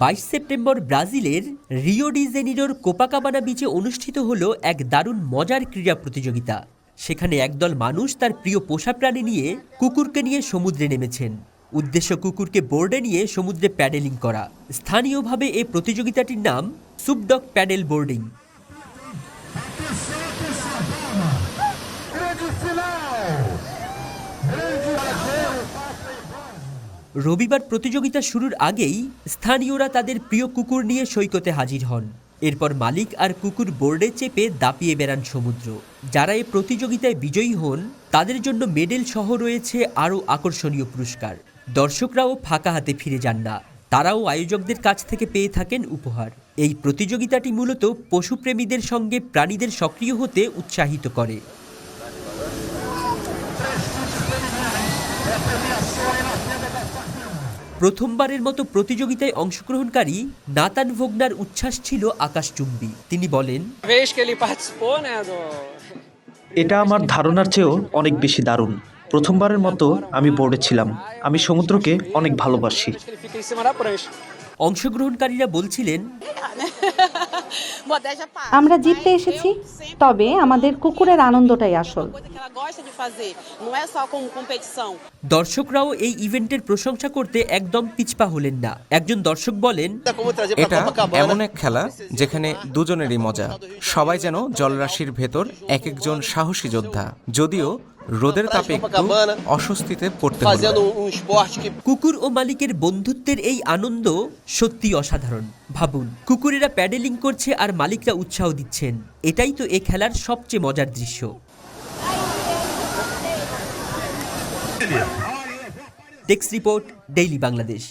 22 September ব্রাজিলের Rio de জেনিরোর Copacabana বিচে অনুষ্ঠিত হলো এক দারুণ মজার ক্রীড়া প্রতিযোগিতা। সেখানে একদল মানুষ তার প্রিয় পোষা প্রাণী নিয়ে কুকুরকে নিয়ে সমুদ্রে নেমেছেন। উদ্দেশ্য কুকুরকে বোর্ডে নিয়ে সমুদ্রে প্যাডেলিং করা। স্থানীয়ভাবে এই প্রতিযোগিতাটির নাম সুপডগ প্যাডেল বোর্ডিং। রবিবার প্রতিযোগিতা শুরুর আগেই স্থানীয়রা তাদের প্রিয় কুকুর নিয়ে সৈকতে হাজির হন। এরপর মালিক আর কুকুর বোর্ডে চেপে দাপিয়ে বেড়ান সমুদ্র। যারা এই প্রতিযোগিতায় বিজয়ী হন তাদের জন্য মেডেল সহ রয়েছে আরও আকর্ষণীয় পুরস্কার। দর্শকরাও ফাঁকা হাতে ফিরে যান না, তারাও আয়োজকদের কাছ থেকে পেয়ে থাকেন উপহার। এই প্রতিযোগিতাটি মূলত পশুপ্রেমীদের সঙ্গে প্রাণীদের সক্রিয় হতে উৎসাহিত করে। প্রথমবারের মতো প্রতিযোগিতায় অংশগ্রহণকারী নাতান ভোগনার উচ্ছ্বাস ছিল আকাশচুম্বী। তিনি বলেন, এটা আমার ধারণার চেয়েও অনেক বেশি দারুণ। প্রথমবারের মতো আমি বোর্ডে ছিলাম। আমি সমুদ্রকে অনেক ভালোবাসি। অংশগ্রহণকারীরা বলছিলেন, আমরা জিততে এসেছি, তবে আমাদের কুকুরের আনন্দটাই আসল। দর্শকরাও এই ইভেন্টের প্রশংসা করতে একদম পিছপা হলেন না। একজন দর্শক বলেন, এটা এমন এক খেলা যেখানে দুজনেরই মজা। সবাই যেন জলরাশির ভেতর এক একজন সাহসী যোদ্ধা। যদিও রোদের তাপে একটু অস্বস্তিতে পড়তে হলো। কুকুর ও মালিকের বন্ধুত্বের এই আনন্দ সত্যি অসাধারণ। ভাবুন, কুকুরেরা প্যাডেলিং করছে আর মালিকরা উৎসাহ দিচ্ছেন। এটাই তো এই খেলার সবচেয়ে মজার দৃশ্য। Text report, daily Bangladesh.